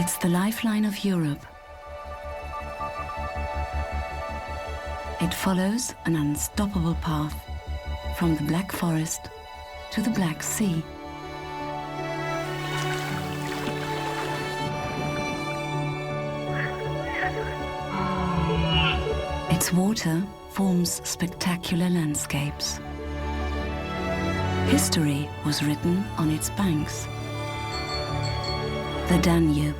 It's the lifeline of Europe. It follows an unstoppable path from the Black Forest to the Black Sea. Its water forms spectacular landscapes. History was written on its banks. The Danube.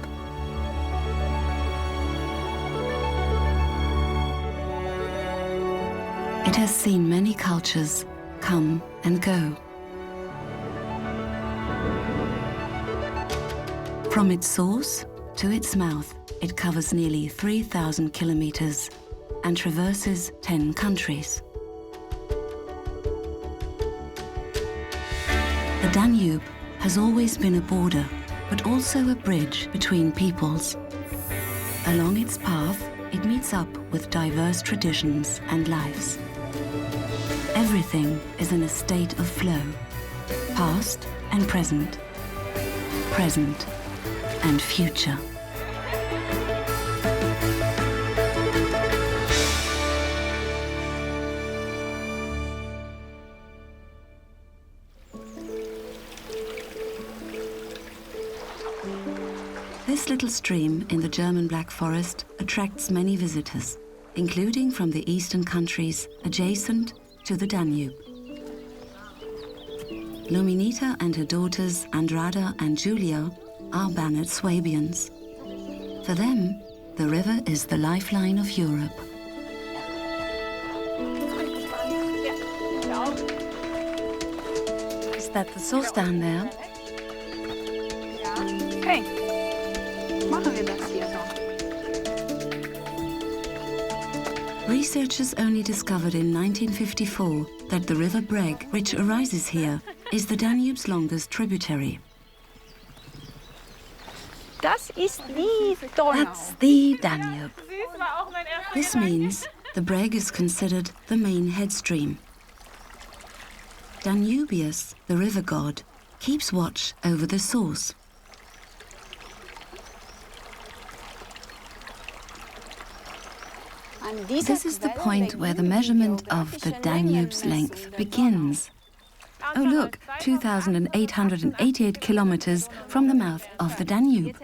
It has seen many cultures come and go. From its source to its mouth, it covers nearly 3,000 kilometers and traverses 10 countries. The Danube has always been a border, but also a bridge between peoples. Along its path, it meets up with diverse traditions and lives. Everything is in a state of flow, past and present, present and future. This little stream in the German Black Forest attracts many visitors, including from the eastern countries adjacent to the Danube. Luminita and her daughters Andrada and Julia are Banat Swabians. For them, the river is the lifeline of Europe. Is that the source down there? Okay. Machen wir das hier so. Researchers only discovered in 1954 that the River Breg, which arises here, is the Danube's longest tributary. Das ist die Donau. That's the Danube. This means the Breg is considered the main headstream. Danubius, the river god, keeps watch over the source. This is the point where the measurement of the Danube's length begins. Oh look, 2,888 kilometers from the mouth of the Danube.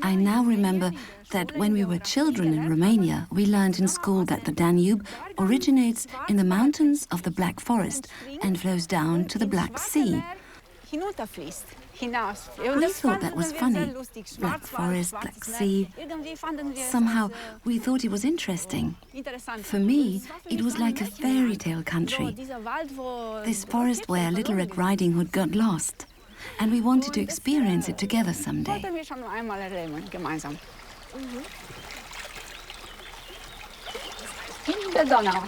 I now remember that when we were children in Romania, we learned in school that the Danube originates in the mountains of the Black Forest and flows down to the Black Sea. We thought that was funny. Black Forest, Black Sea. Somehow we thought it was interesting. For me, it was like a fairy tale country. This forest where Little Red Riding Hood got lost. And we wanted to experience it together someday. In der Donau.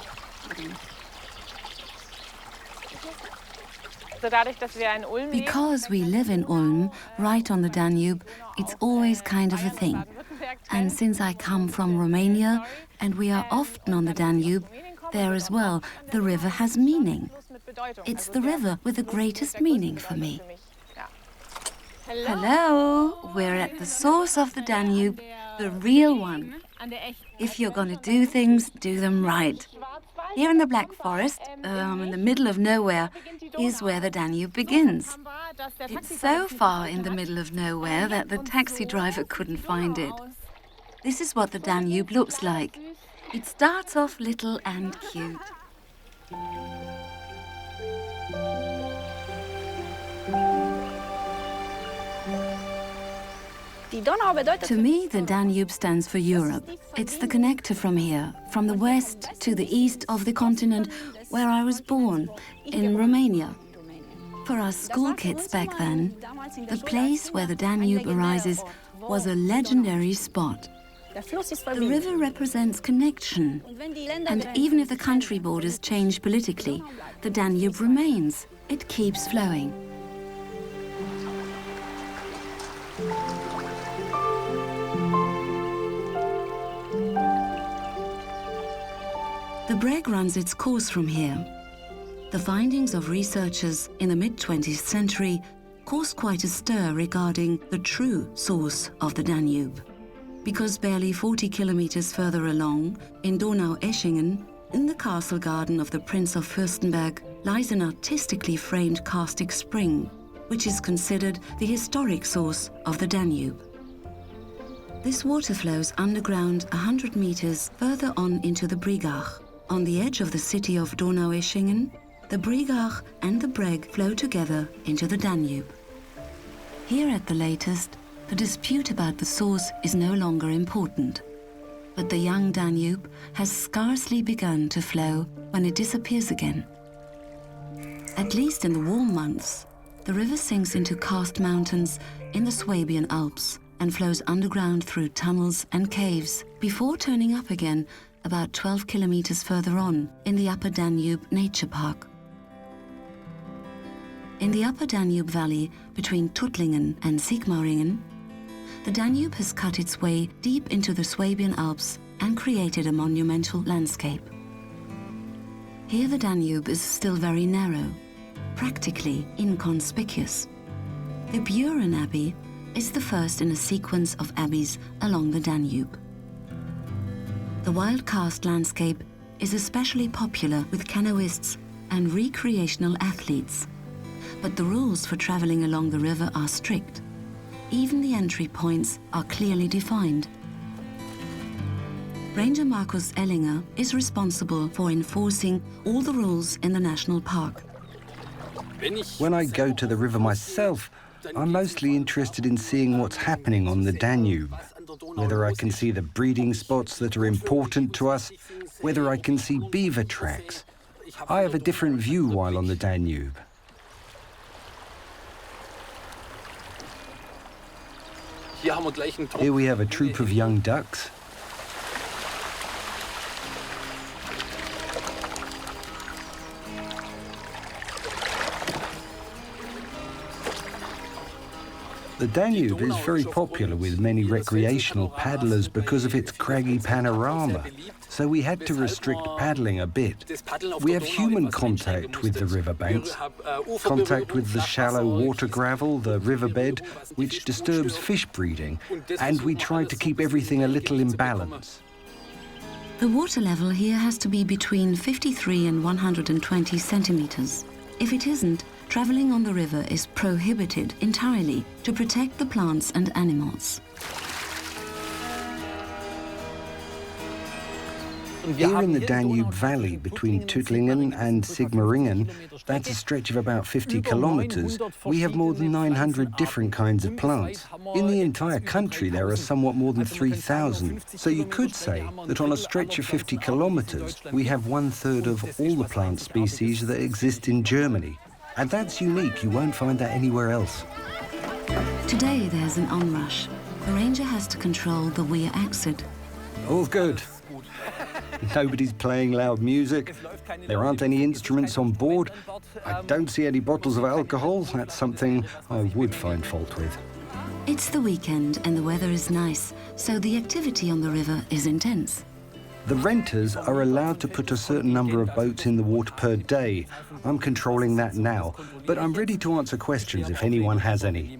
Because we live in Ulm, right on the Danube, it's always kind of a thing. And since I come from Romania, and we are often on the Danube, there as well, the river has meaning. It's the river with the greatest meaning for me. Hello, we're at the source of the Danube, the real one. If you're going to do things, do them right. Here in the Black Forest, in the middle of nowhere, is where the Danube begins. It's so far in the middle of nowhere that the taxi driver couldn't find it. This is what the Danube looks like. It starts off little and cute. To me, the Danube stands for Europe. It's the connector from here, from the west to the east of the continent where I was born, in Romania. For us school kids back then, the place where the Danube arises was a legendary spot. The river represents connection, and even if the country borders change politically, the Danube remains. It keeps flowing. The Breg runs its course from here. The findings of researchers in the mid-20th century caused quite a stir regarding the true source of the Danube. Because barely 40 kilometers further along, in Donau-Eschingen, in the castle garden of the Prince of Fürstenberg, lies an artistically framed karstic spring, which is considered the historic source of the Danube. This water flows underground 100 meters further on into the Brigach. On the edge of the city of Donau-Eschingen, the Brigach and the Breg flow together into the Danube. Here at the latest, the dispute about the source is no longer important. But the young Danube has scarcely begun to flow when it disappears again. At least in the warm months, the river sinks into karst mountains in the Swabian Alps and flows underground through tunnels and caves before turning up again about 12 kilometers further on in the Upper Danube Nature Park. In the Upper Danube Valley between Tuttlingen and Sigmaringen, the Danube has cut its way deep into the Swabian Alps and created a monumental landscape. Here the Danube is still very narrow, practically inconspicuous. The Buren Abbey is the first in a sequence of abbeys along the Danube. The wild karst landscape is especially popular with canoeists and recreational athletes, but the rules for traveling along the river are strict. Even the entry points are clearly defined. Ranger Markus Ellinger is responsible for enforcing all the rules in the national park. When I go to the river myself, I'm mostly interested in seeing what's happening on the Danube. Whether I can see the breeding spots that are important to us, whether I can see beaver tracks. I have a different view while on the Danube. Here we have a troop of young ducks. The Danube is very popular with many recreational paddlers because of its craggy panorama, so we had to restrict paddling a bit. We have human contact with the riverbanks, contact with the shallow water gravel, the riverbed, which disturbs fish breeding, and we try to keep everything a little in balance. The water level here has to be between 53 and 120 centimeters. If it isn't, traveling on the river is prohibited entirely to protect the plants and animals. Here in the Danube Valley between Tuttlingen and Sigmaringen, that's a stretch of about 50 kilometers, we have more than 900 different kinds of plants. In the entire country there are somewhat more than 3,000, so you could say that on a stretch of 50 kilometers we have 1/3 of all the plant species that exist in Germany. And that's unique, you won't find that anywhere else. Today there's an onrush. The ranger has to control the weir exit. All good. Nobody's playing loud music. There aren't any instruments on board. I don't see any bottles of alcohol. That's something I would find fault with. It's the weekend and the weather is nice, so the activity on the river is intense. The renters are allowed to put a certain number of boats in the water per day. I'm controlling that now, but I'm ready to answer questions if anyone has any.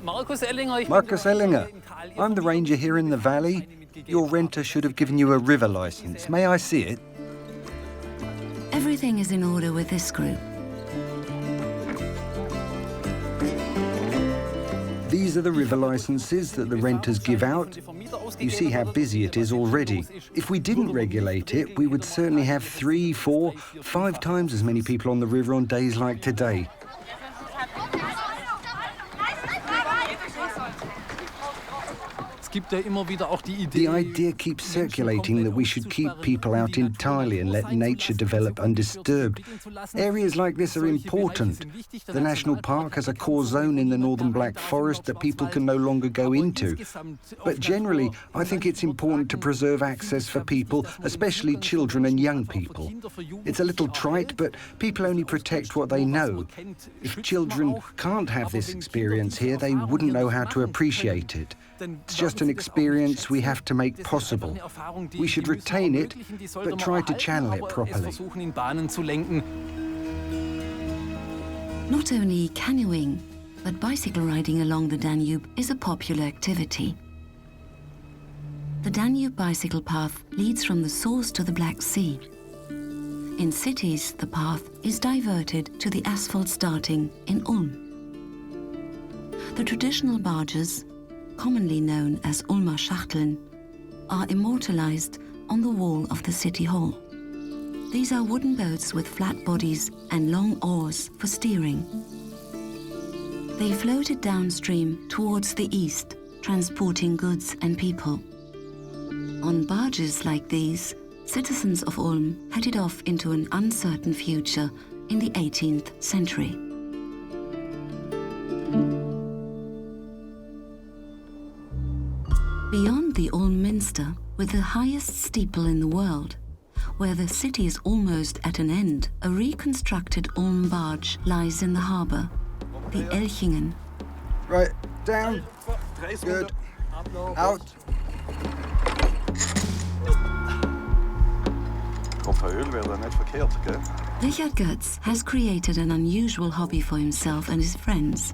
Markus Ellinger, I'm the ranger here in the valley. Your renter should have given you a river license. May I see it? Everything is in order with this group. These are the river licenses that the renters give out. You see how busy it is already. If we didn't regulate it, we would certainly have 3, 4, 5 times as many people on the river on days like today. The idea keeps circulating that we should keep people out entirely and let nature develop undisturbed. Areas like this are important. The national park has a core zone in the northern Black Forest that people can no longer go into. But generally, I think it's important to preserve access for people, especially children and young people. It's a little trite, but people only protect what they know. If children can't have this experience here, they wouldn't know how to appreciate it. It's just an experience we have to make possible. We should retain it, but try to channel it properly. Not only canoeing, but bicycle riding along the Danube is a popular activity. The Danube bicycle path leads from the source to the Black Sea. In cities, the path is diverted to the asphalt starting in Ulm. The traditional barges, commonly known as Ulmer Schachteln, are immortalized on the wall of the city hall. These are wooden boats with flat bodies and long oars for steering. They floated downstream towards the east, transporting goods and people. On barges like these, citizens of Ulm headed off into an uncertain future in the 18th century. Beyond the Ulm Minster, with the highest steeple in the world, where the city is almost at an end, a reconstructed Ulm barge lies in the harbour, the Elchingen. Right, down. Good. Out. Richard Goetz has created an unusual hobby for himself and his friends.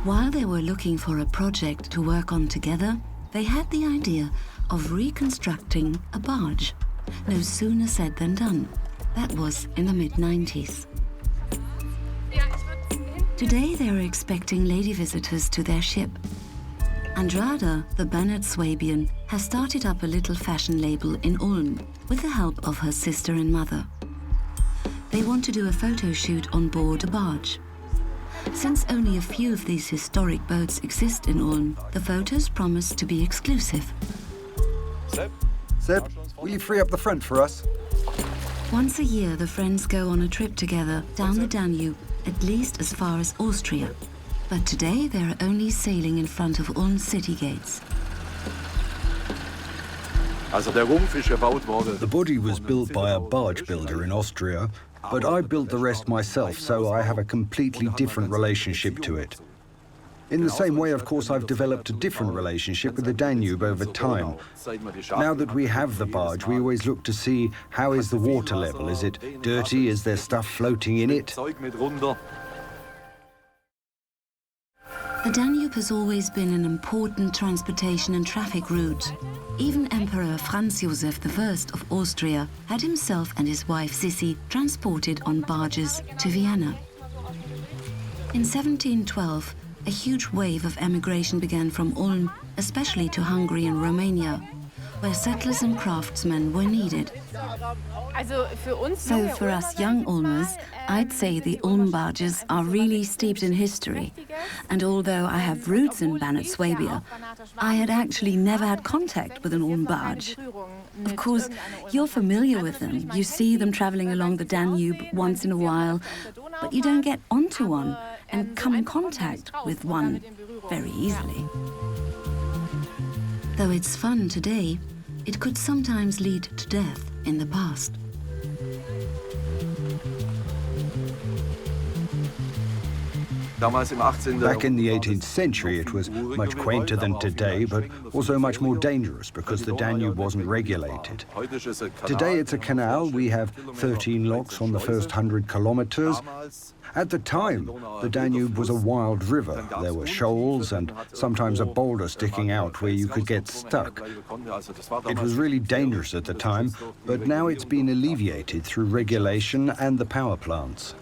While they were looking for a project to work on together, they had the idea of reconstructing a barge. No sooner said than done. That was in the mid-90s. Today they are expecting lady visitors to their ship. Andrada, the Bernard Swabian, has started up a little fashion label in Ulm with the help of her sister and mother. They want to do a photo shoot on board a barge. Since only a few of these historic boats exist in Ulm, the photos promise to be exclusive. Seb, will you free up the front for us? Once a year, the friends go on a trip together down the Danube, at least as far as Austria. But today they are only sailing in front of Ulm city gates. The body was built by a barge builder in Austria, but I built the rest myself, so I have a completely different relationship to it. In the same way, of course, I've developed a different relationship with the Danube over time. Now that we have the barge, we always look to see how is the water level. Is it dirty? Is there stuff floating in it? The Danube has always been an important transportation and traffic route. Even Emperor Franz Joseph I of Austria had himself and his wife Sissi transported on barges to Vienna. In 1712, a huge wave of emigration began from Ulm, especially to Hungary and Romania, where settlers and craftsmen were needed. So for us young Ulmers, I'd say the Ulm barges are really steeped in history. And although I have roots in Bernard Swabia, I had actually never had contact with an Ulm barge. Of course, you're familiar with them. You see them traveling along the Danube once in a while, but you don't get onto one and come in contact with one very easily. Though it's fun today, it could sometimes lead to death in the past. Back in the 18th century, it was much quainter than today, but also much more dangerous because the Danube wasn't regulated. Today it's a canal. We have 13 locks on the first 100 kilometers. At the time, the Danube was a wild river. There were shoals and sometimes a boulder sticking out where you could get stuck. It was really dangerous at the time, but now it's been alleviated through regulation and the power plants.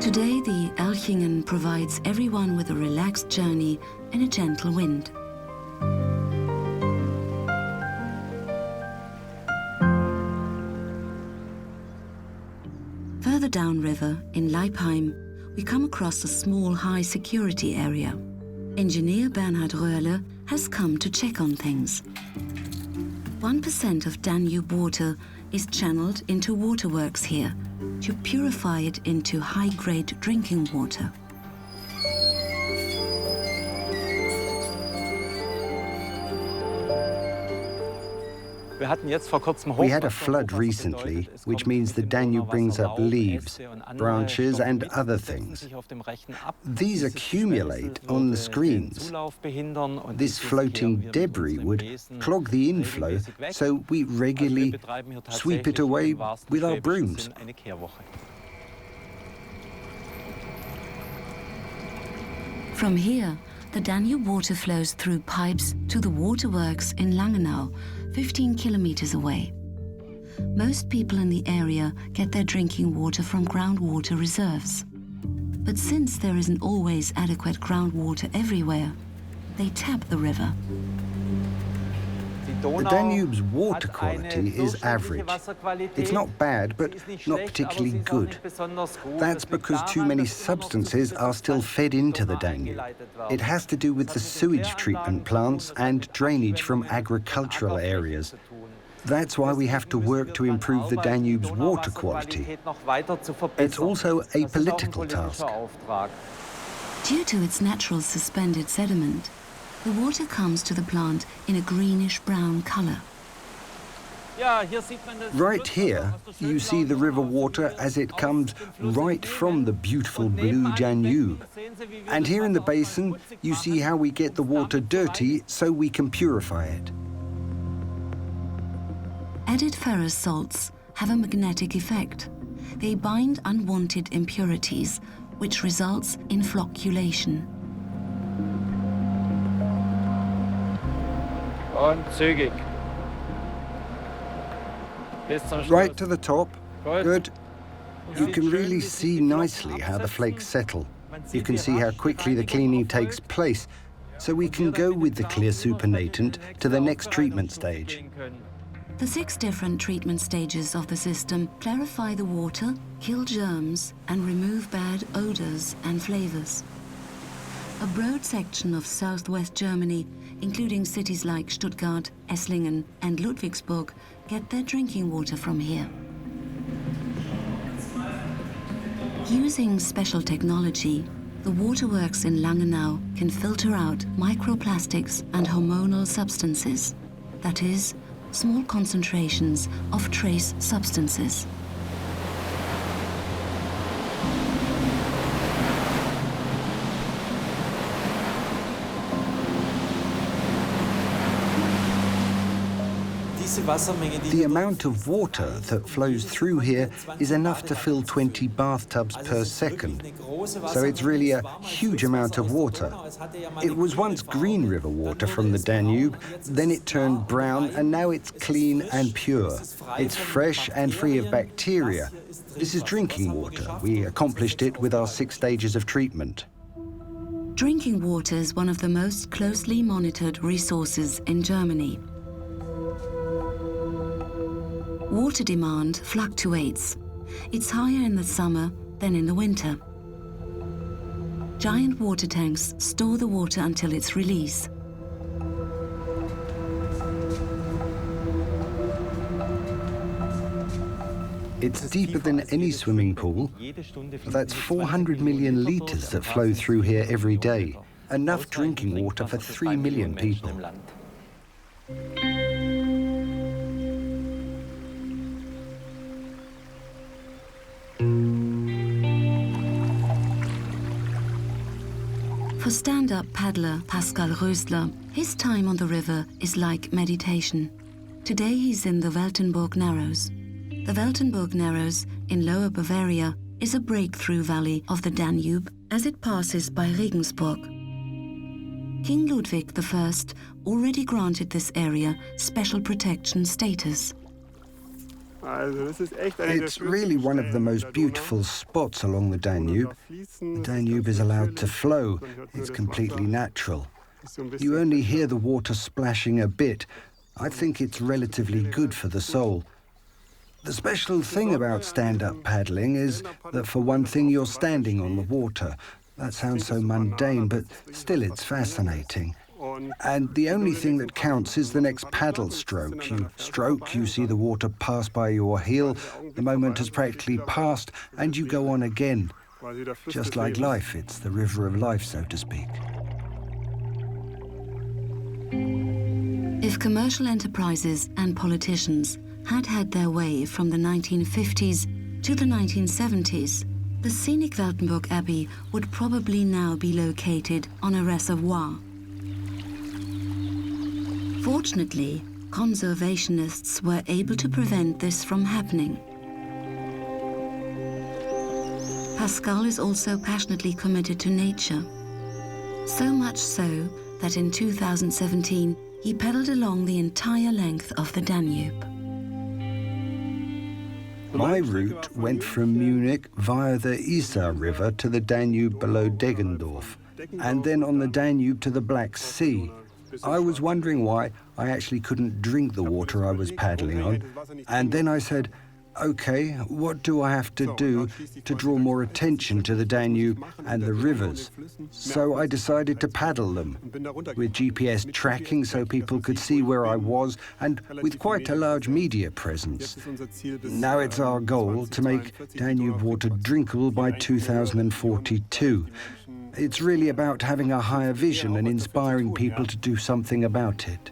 Today, the Elchingen provides everyone with a relaxed journey in a gentle wind. Further downriver, in Leipheim, we come across a small high-security area. Engineer Bernhard Röhrle has come to check on things. 1% of Danube water is channeled into waterworks here to purify it into high-grade drinking water. We had a flood recently, which means the Danube brings up leaves, branches and other things. These accumulate on the screens. This floating debris would clog the inflow, so we regularly sweep it away with our brooms. From here, the Danube water flows through pipes to the waterworks in Langenau, 15 kilometers away. Most people in the area get their drinking water from groundwater reserves. But since there isn't always adequate groundwater everywhere, they tap the river. The Danube's water quality is average. It's not bad, but not particularly good. That's because too many substances are still fed into the Danube. It has to do with the sewage treatment plants and drainage from agricultural areas. That's why we have to work to improve the Danube's water quality. It's also a political task. Due to its natural suspended sediment, the water comes to the plant in a greenish-brown color. Right here, you see the river water as it comes right from the beautiful blue Danube. And here in the basin, you see how we get the water dirty so we can purify it. Added ferrous salts have a magnetic effect. They bind unwanted impurities, which results in flocculation. Right to the top. Good. You can really see nicely how the flakes settle. You can see how quickly the cleaning takes place, so we can go with the clear supernatant to the next treatment stage. The 6 different treatment stages of the system clarify the water, kill germs, and remove bad odors and flavors. A broad section of southwest Germany, including cities like Stuttgart, Esslingen, and Ludwigsburg, get their drinking water from here. Using special technology, the waterworks in Langenau can filter out microplastics and hormonal substances, that is, small concentrations of trace substances. The amount of water that flows through here is enough to fill 20 bathtubs per second. So it's really a huge amount of water. It was once green river water from the Danube, then it turned brown, and now it's clean and pure. It's fresh and free of bacteria. This is drinking water. We accomplished it with our 6 stages of treatment. Drinking water is one of the most closely monitored resources in Germany. Water demand fluctuates. It's higher in the summer than in the winter. Giant water tanks store the water until its release. It's deeper than any swimming pool. That's 400 million litres that flow through here every day. Enough drinking water for 3 million people. For stand-up paddler Pascal Rösler, his time on the river is like meditation. Today he's in the Weltenburg Narrows. The Weltenburg Narrows in Lower Bavaria is a breakthrough valley of the Danube as it passes by Regensburg. King Ludwig I already granted this area special protection status. It's really one of the most beautiful spots along the Danube. The Danube is allowed to flow. It's completely natural. You only hear the water splashing a bit. I think it's relatively good for the soul. The special thing about stand-up paddling is that for one thing you're standing on the water. That sounds so mundane, but still it's fascinating. And the only thing that counts is the next paddle stroke. You stroke, you see the water pass by your heel, the moment has practically passed, and you go on again. Just like life, it's the river of life, so to speak. If commercial enterprises and politicians had had their way from the 1950s to the 1970s, the scenic Weltenburg Abbey would probably now be located on a reservoir. Fortunately, conservationists were able to prevent this from happening. Pascal is also passionately committed to nature. So much so that in 2017, he pedaled along the entire length of the Danube. My route went from Munich via the Isar River to the Danube below Deggendorf, and then on the Danube to the Black Sea. I was wondering why I actually couldn't drink the water I was paddling on, and then I said, okay, what do I have to do to draw more attention to the Danube and the rivers? So I decided to paddle them, with GPS tracking so people could see where I was, and with quite a large media presence. Now it's our goal to make Danube water drinkable by 2042. It's really about having a higher vision and inspiring people to do something about it.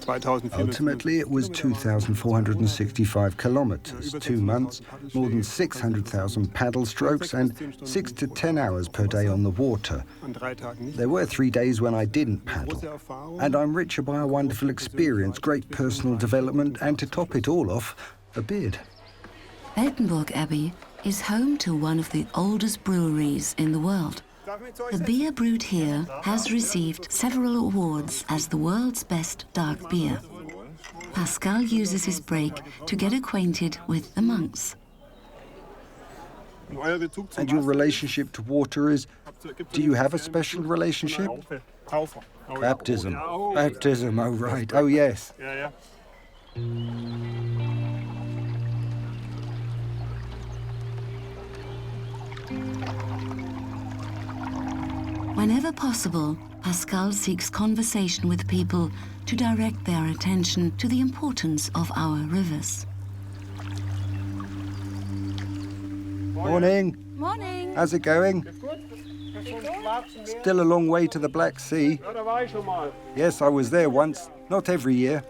Ultimately, it was 2,465 kilometers, 2 months, more than 600,000 paddle strokes, and 6 to 10 hours per day on the water. There were 3 days when I didn't paddle. And I'm richer by a wonderful experience, great personal development, and to top it all off, a beard. Weltenburg Abbey is home to one of the oldest breweries in the world. The beer brewed here has received several awards as the world's best dark beer. Pascal uses his break to get acquainted with the monks. And your relationship to water is, do you have a special relationship? Baptism. Baptism, oh right, oh yes. Whenever possible, Pascal seeks conversation with people to direct their attention to the importance of our rivers. Morning. Morning. How's it going? Still a long way to the Black Sea. Yes, I was there once, not every year.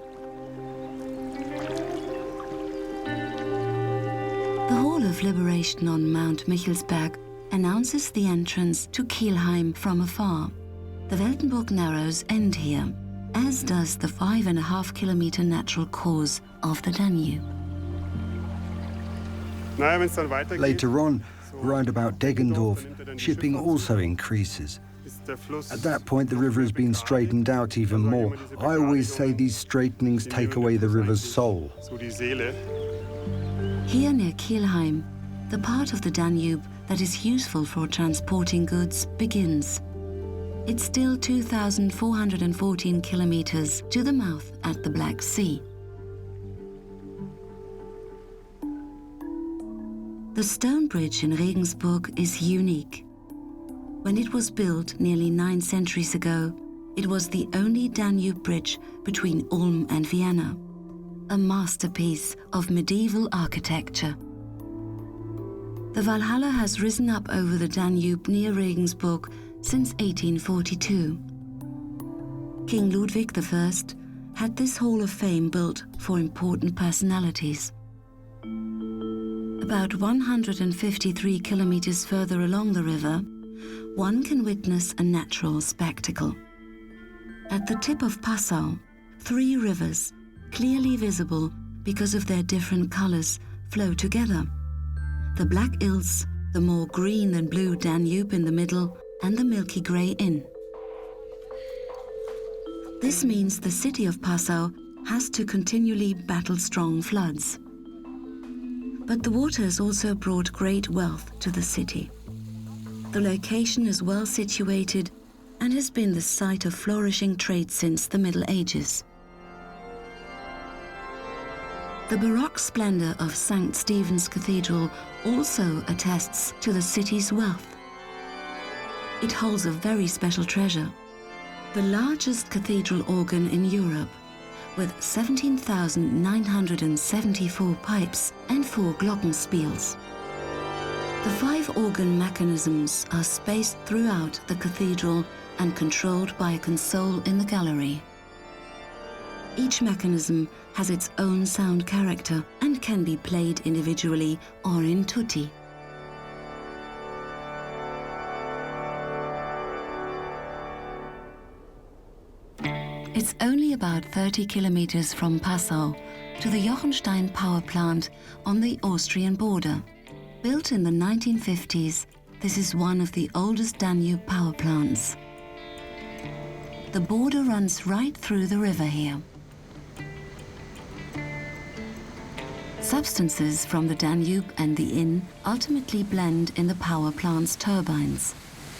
The Hall of Liberation on Mount Michelsberg announces the entrance to Kelheim from afar. The Weltenburg Narrows end here, as does the 5.5-kilometer natural course of the Danube. Later on, round about Deggendorf, shipping also increases. At that point, the river has been straightened out even more. I always say these straightenings take away the river's soul. Here near Kelheim, the part of the Danube that is useful for transporting goods begins. It's still 2,414 kilometers to the mouth at the Black Sea. The stone bridge in Regensburg is unique. When it was built nearly 9 centuries ago, it was the only Danube bridge between Ulm and Vienna, a masterpiece of medieval architecture. The Valhalla has risen up over the Danube near Regensburg since 1842. King Ludwig I had this Hall of Fame built for important personalities. About 153 kilometers further along the river, one can witness a natural spectacle. At the tip of Passau, 3 rivers, clearly visible because of their different colors, flow together. The Black Ilz, the more green than blue Danube in the middle, and the milky grey Inn. This means the city of Passau has to continually battle strong floods. But the water has also brought great wealth to the city. The location is well situated and has been the site of flourishing trade since the Middle Ages. The Baroque splendor of St. Stephen's Cathedral also attests to the city's wealth. It holds a very special treasure, the largest cathedral organ in Europe, with 17,974 pipes and 4 glockenspiels. The 5 organ mechanisms are spaced throughout the cathedral and controlled by a console in the gallery. Each mechanism has its own sound character and can be played individually or in tutti. It's only about 30 kilometers from Passau to the Jochenstein power plant on the Austrian border. Built in the 1950s, this is one of the oldest Danube power plants. The border runs right through the river here. Substances from the Danube and the Inn ultimately blend in the power plant's turbines,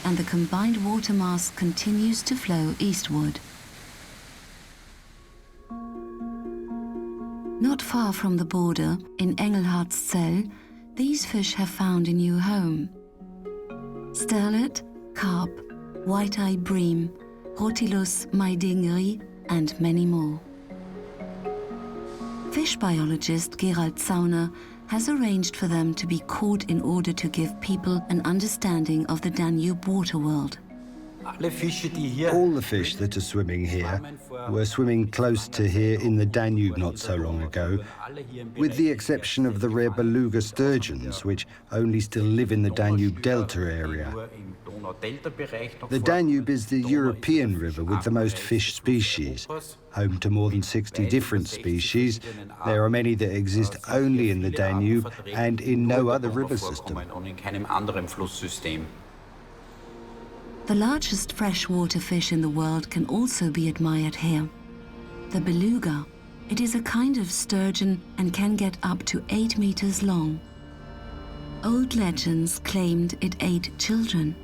and the combined water mass continues to flow eastward. Not far from the border, in Engelhardszell, these fish have found a new home. Sterlet, carp, white-eye bream, Rotylus maidingeri, and many more. Fish biologist Gerald Zauner has arranged for them to be caught in order to give people an understanding of the Danube water world. All the fish that are swimming here were swimming close to here in the Danube not so long ago, with the exception of the rare beluga sturgeons, which only still live in the Danube Delta area. The Danube is the European river with the most fish species. Home to more than 60 different species, there are many that exist only in the Danube and in no other river system. The largest freshwater fish in the world can also be admired here. The beluga. It is a kind of sturgeon and can get up to 8 meters long. Old legends claimed it ate children,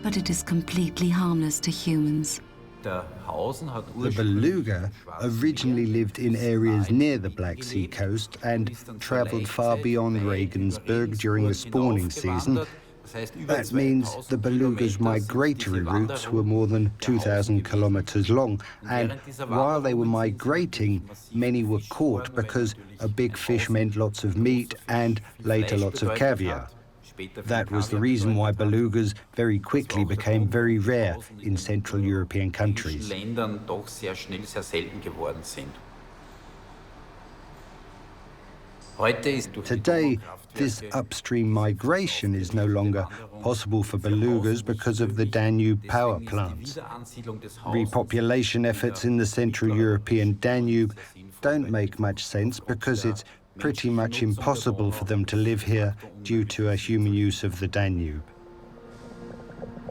but it is completely harmless to humans. The beluga originally lived in areas near the Black Sea coast and travelled far beyond Regensburg during the spawning season. That means the beluga's migratory routes were more than 2,000 kilometers long, and while they were migrating, many were caught because a big fish meant lots of meat and later lots of caviar. That was the reason why belugas very quickly became very rare in Central European countries. Today, this upstream migration is no longer possible for belugas because of the Danube power plants. Repopulation efforts in the Central European Danube don't make much sense because it's pretty much impossible for them to live here due to a human use of the Danube.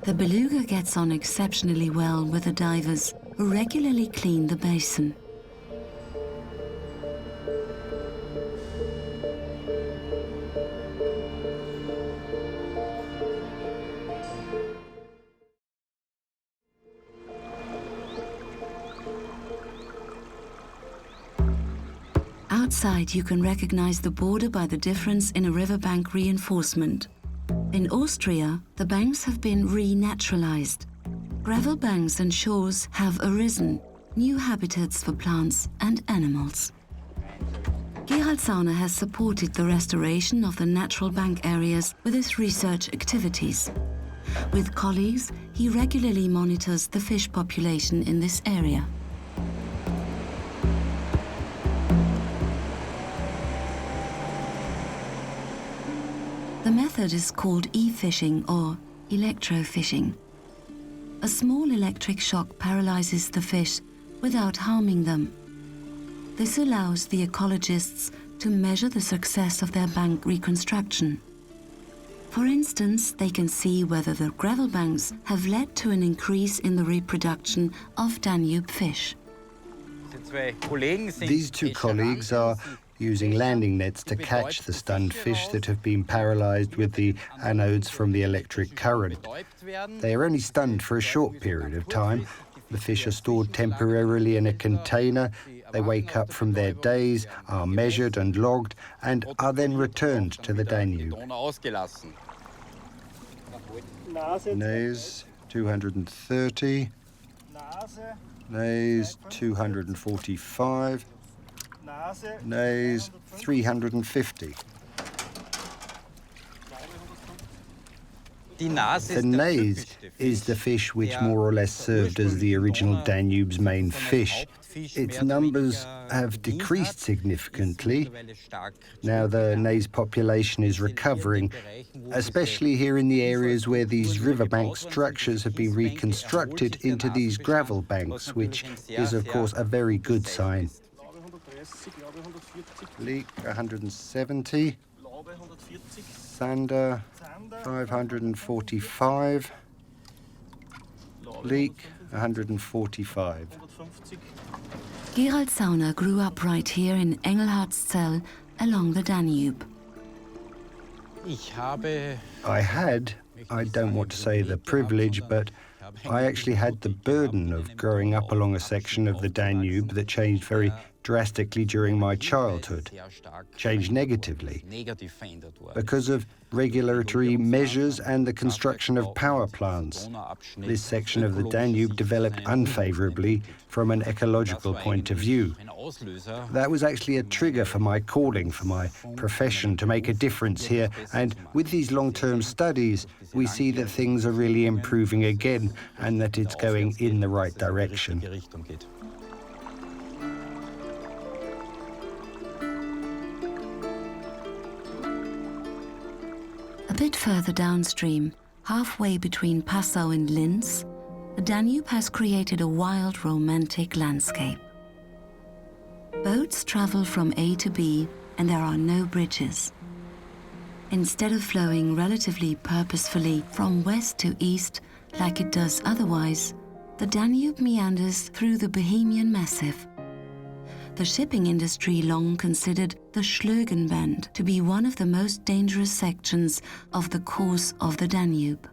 The beluga gets on exceptionally well with the divers who regularly clean the basin. Outside, you can recognize the border by the difference in a riverbank reinforcement. In Austria, the banks have been renaturalized. Gravel banks and shores have arisen, new habitats for plants and animals. Gerald Zauner has supported the restoration of the natural bank areas with his research activities. With colleagues, he regularly monitors the fish population in this area. The method is called e-fishing or electrofishing. A small electric shock paralyzes the fish without harming them. This allows the ecologists to measure the success of their bank reconstruction. For instance, they can see whether the gravel banks have led to an increase in the reproduction of Danube fish. These two colleagues are using landing nets to catch the stunned fish that have been paralyzed with the anodes from the electric current. They are only stunned for a short period of time. The fish are stored temporarily in a container. They wake up from their daze, are measured and logged, and are then returned to the Danube. Nose 230, nose 245, nose 350. The naze is the fish which more or less served as the original Danube's main fish. Its numbers have decreased significantly. Now the naze population is recovering, especially here in the areas where these riverbank structures have been reconstructed into these gravel banks, which is of course a very good sign. Leek 170, Sander 545, Leek 145. Gerald Sauner grew up right here in Engelhardtzell along the Danube. I don't want to say the privilege, but I actually had the burden of growing up along a section of the Danube that changed very drastically during my childhood, changed negatively, because of regulatory measures and the construction of power plants. This section of the Danube developed unfavorably from an ecological point of view. That was actually a trigger for my calling, for my profession, to make a difference here. And with these long-term studies, we see that things are really improving again and that it's going in the right direction. A bit further downstream, halfway between Passau and Linz, the Danube has created a wild, romantic landscape. Boats travel from A to B, and there are no bridges. Instead of flowing relatively purposefully from west to east, like it does otherwise, the Danube meanders through the Bohemian Massif. The shipping industry long considered the Schlögenband to be one of the most dangerous sections of the course of the Danube.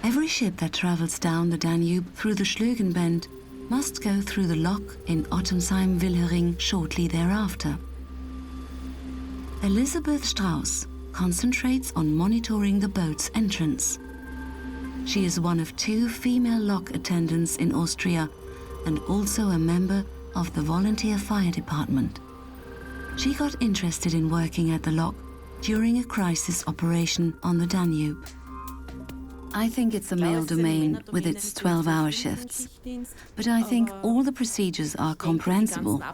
Every ship that travels down the Danube through the Schlögenband must go through the lock in Ottensheim-Wilhering shortly thereafter. Elisabeth Strauss concentrates on monitoring the boat's entrance. She is one of 2 female lock attendants in Austria and also a member of the volunteer fire department. She got interested in working at the lock during a crisis operation on the Danube. I think it's a male domain with its 12-hour shifts. But I think all the procedures are comprehensible.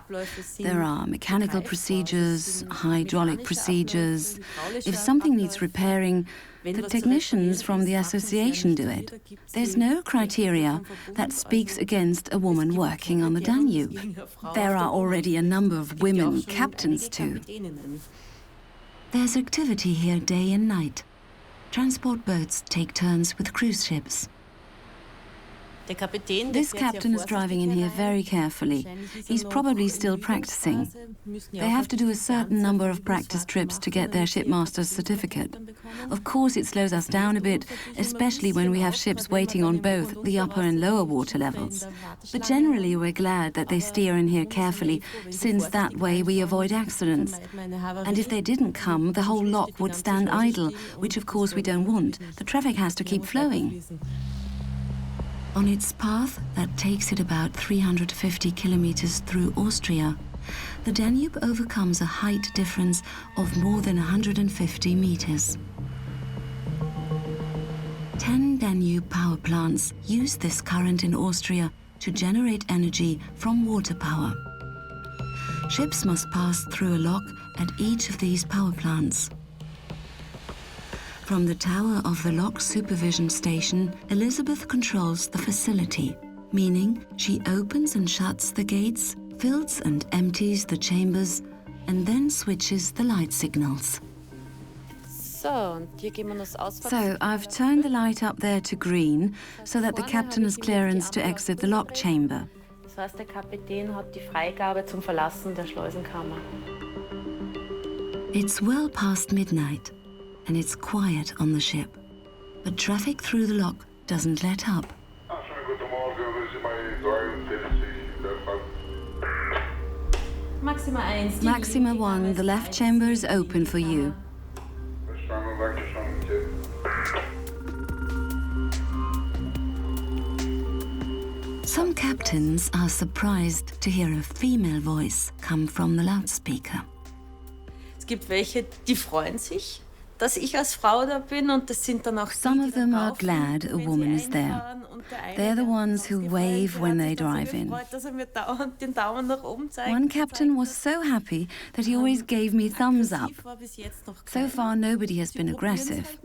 There are mechanical procedures, hydraulic procedures. If something needs repairing, the technicians from the association do it. There's no criteria that speaks against a woman working on the Danube. There are already a number of women captains too. There's activity here day and night. Transport boats take turns with cruise ships. This captain is driving in here very carefully. He's probably still practicing. They have to do a certain number of practice trips to get their shipmaster's certificate. Of course, it slows us down a bit, especially when we have ships waiting on both the upper and lower water levels. But generally, we're glad that they steer in here carefully, since that way we avoid accidents. And if they didn't come, the whole lock would stand idle, which of course we don't want. The traffic has to keep flowing. On its path that takes it about 350 kilometers through Austria, the Danube overcomes a height difference of more than 150 meters. 10 Danube power plants use this current in Austria to generate energy from water power. Ships must pass through a lock at each of these power plants. From the tower of the lock supervision station, Elizabeth controls the facility, meaning she opens and shuts the gates, fills and empties the chambers, and then switches the light signals. So I've turned the light up there to green, so that the captain has clearance to exit the lock chamber. It's well past midnight, and it's quiet on the ship. But traffic through the lock doesn't let up. Maxima 1, the left chamber is open for you. captains are surprised to hear a female voice come from the loudspeaker. Es gibt welche, die freuen sich, dass ich als Frau da bin, und das sind dann auch Some of them are glad a woman is there. They're the ones who wave when they drive in. One captain was so happy that he always gave me thumbs up. So far, nobody has been aggressive.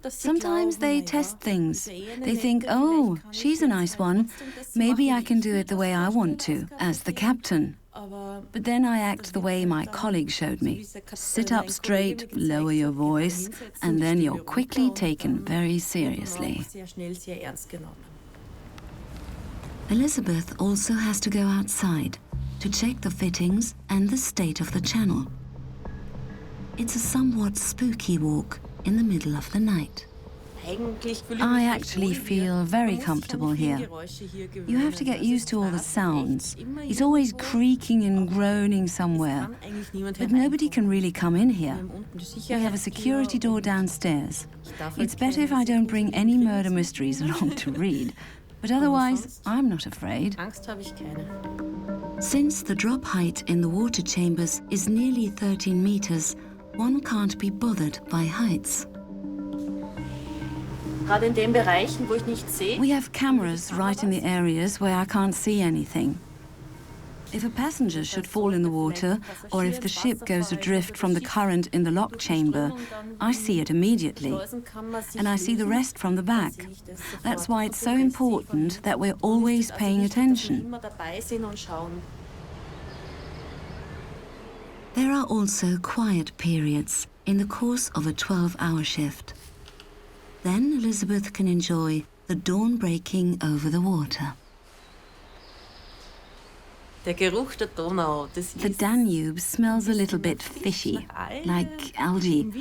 Sometimes they test things. They think, oh, she's a nice one. Maybe I can do it the way I want to, as the captain. But then I act the way my colleague showed me. Sit up straight, lower your voice, and then you're quickly taken very seriously. Elizabeth also has to go outside to check the fittings and the state of the channel. It's a somewhat spooky walk in the middle of the night. I actually feel very comfortable here. You have to get used to all the sounds. It's always creaking and groaning somewhere. But nobody can really come in here. We have a security door downstairs. It's better if I don't bring any murder mysteries along to read. But otherwise, I'm not afraid. Since the drop height in the water chambers is nearly 13 meters, one can't be bothered by heights. We have cameras right in the areas where I can't see anything. If a passenger should fall in the water, or if the ship goes adrift from the current in the lock chamber, I see it immediately. And I see the rest from the back. That's why it's so important that we're always paying attention. There are also quiet periods in the course of a 12-hour shift. Then Elizabeth can enjoy the dawn breaking over the water. The Danube smells a little bit fishy, like algae.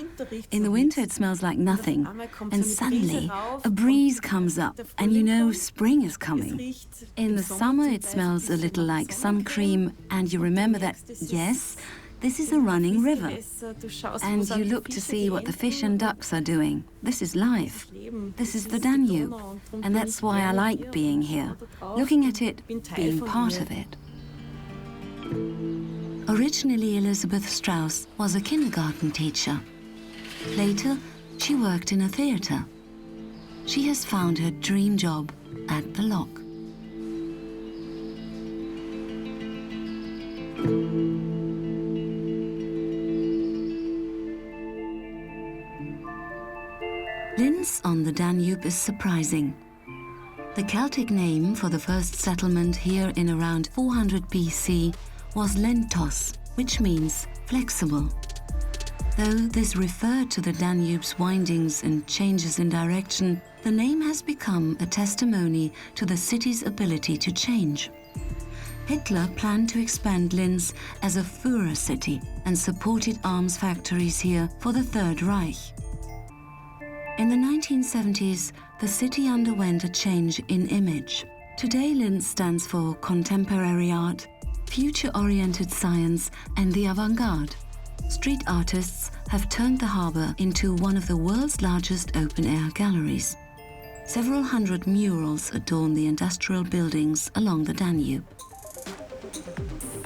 In the winter it smells like nothing, and suddenly a breeze comes up and you know spring is coming. In the summer it smells a little like sun cream, and you remember that, yes, this is a running river. And you look to see what the fish and ducks are doing. This is life. This is the Danube. And that's why I like being here, looking at it, being part of it. Originally, Elizabeth Strauss was a kindergarten teacher. Later, she worked in a theatre. She has found her dream job at the lock. Linz on the Danube is surprising. The Celtic name for the first settlement here in around 400 BC was lentos, which means flexible. Though this referred to the Danube's windings and changes in direction, the name has become a testimony to the city's ability to change. Hitler planned to expand Linz as a Führer city and supported arms factories here for the Third Reich. In the 1970s, the city underwent a change in image. Today, Linz stands for contemporary art, future-oriented science, and the avant-garde. Street artists have turned the harbour into one of the world's largest open-air galleries. Several hundred murals adorn the industrial buildings along the Danube.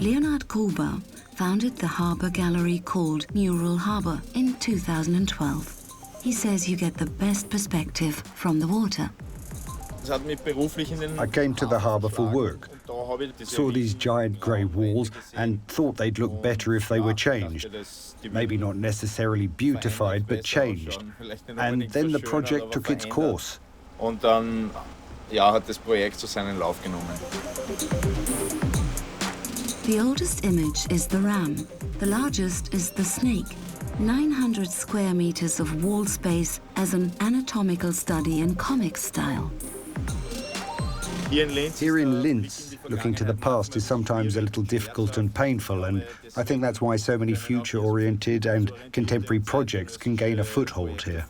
Leonhard Gruber founded the harbour gallery called Mural Harbour in 2012. He says you get the best perspective from the water. I came to the harbour for work, saw these giant grey walls and thought they'd look better if they were changed. Maybe not necessarily beautified, but changed. And then the project took its course. Hat das Projekt so seinen Lauf genommen. The oldest image is the ram. The largest is the snake. 900 square meters of wall space as an anatomical study in comic style. Here in Linz, looking to the past is sometimes a little difficult and painful, and I think that's why so many future-oriented and contemporary projects can gain a foothold here.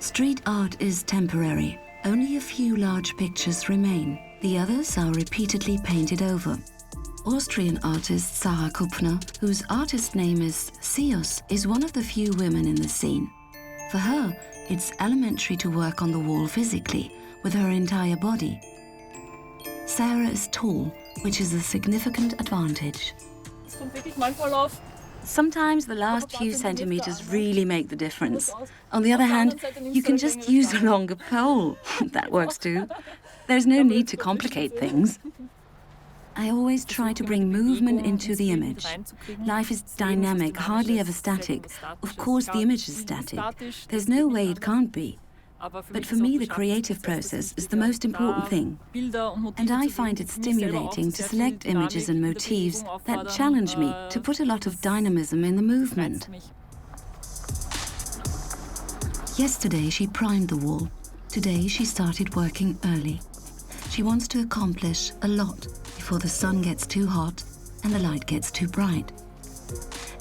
Street art is temporary. Only a few large pictures remain. The others are repeatedly painted over. Austrian artist Sarah Kupfner, whose artist name is Sios, is one of the few women in the scene. For her, it's elementary to work on the wall physically, with her entire body. Sarah is tall, which is a significant advantage. Sometimes the last few centimeters really make the difference. On the other hand, you can just use a longer pole. That works too. There's no need to complicate things. I always try to bring movement into the image. Life is dynamic, hardly ever static. Of course, the image is static. There's no way it can't be. But for me, the creative process is the most important thing. And I find it stimulating to select images and motifs that challenge me to put a lot of dynamism in the movement. Yesterday, she primed the wall. Today, she started working early. She wants to accomplish a lot before the sun gets too hot and the light gets too bright.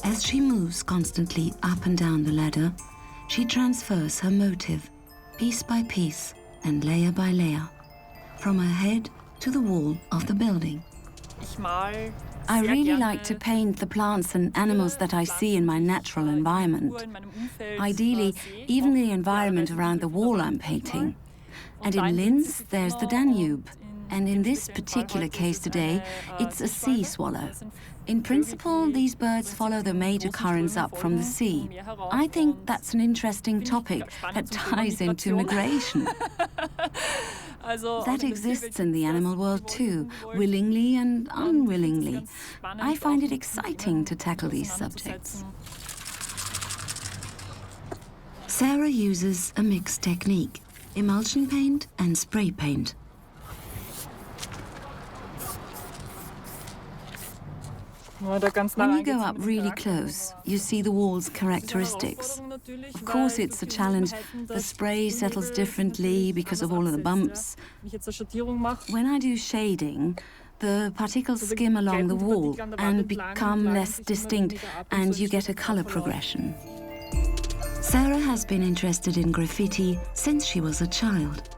As she moves constantly up and down the ladder, she transfers her motive, piece by piece and layer by layer, from her head to the wall of the building. I really like to paint the plants and animals that I see in my natural environment. Ideally, even the environment around the wall I'm painting. And in Linz, there's the Danube. And in this particular case today, it's a sea swallow. In principle, these birds follow the major currents up from the sea. I think that's an interesting topic that ties into migration. That exists in the animal world too, willingly and unwillingly. I find it exciting to tackle these subjects. Sarah uses a mixed technique, emulsion paint and spray paint. When you go up really close, you see the wall's characteristics. Of course, it's a challenge. The spray settles differently because of all of the bumps. When I do shading, the particles skim along the wall and become less distinct, and you get a color progression. Sarah has been interested in graffiti since she was a child.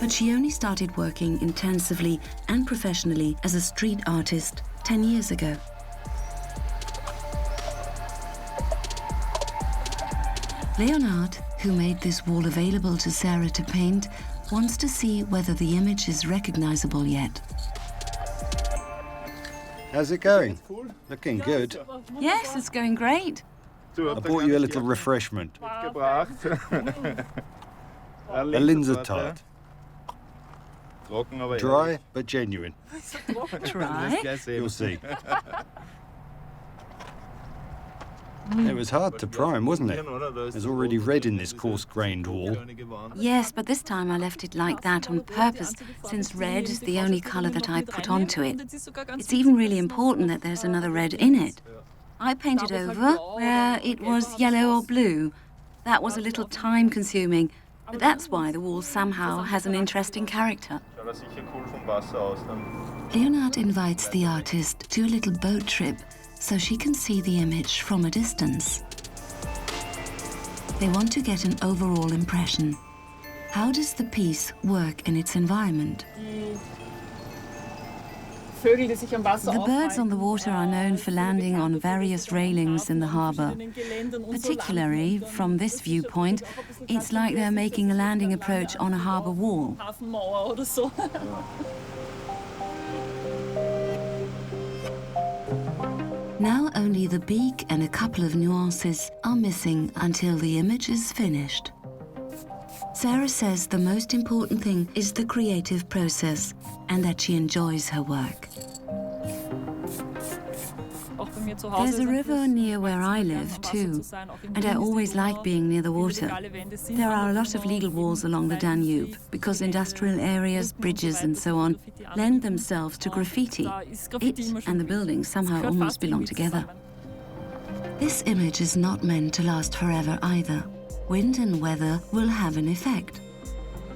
But she only started working intensively and professionally as a street artist 10 years ago. Leonard, who made this wall available to Sarah to paint, wants to see whether the image is recognizable yet. How's it going? Looking good. Yes, it's going great. I bought you a little refreshment. A Linzer tart. Dry, but genuine. Try. You'll see. It was hard to prime, wasn't it? There's already red in this coarse-grained wall. Yes, but this time I left it like that on purpose, since red is the only color that I put onto it. It's even really important that there's another red in it. I painted over where it was yellow or blue. That was a little time-consuming, but that's why the wall somehow has an interesting character. Leonard invites the artist to a little boat trip so she can see the image from a distance. They want to get an overall impression. How does the piece work in its environment? The birds on the water are known for landing on various railings in the harbour. Particularly, from this viewpoint, it's like they're making a landing approach on a harbour wall. Now only the beak and a couple of nuances are missing until the image is finished. Sarah says the most important thing is the creative process and that she enjoys her work. There's a river near where I live too, and I always like being near the water. There are a lot of legal walls along the Danube because industrial areas, bridges and so on lend themselves to graffiti. It and the buildings somehow almost belong together. This image is not meant to last forever either. Wind and weather will have an effect.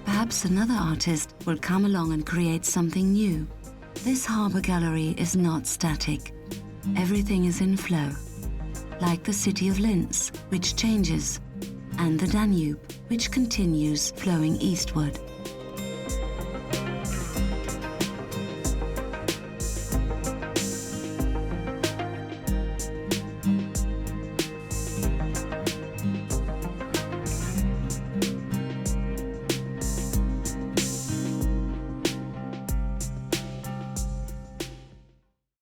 Perhaps another artist will come along and create something new. This harbour gallery is not static. Everything is in flow, like the city of Linz, which changes, and the Danube, which continues flowing eastward.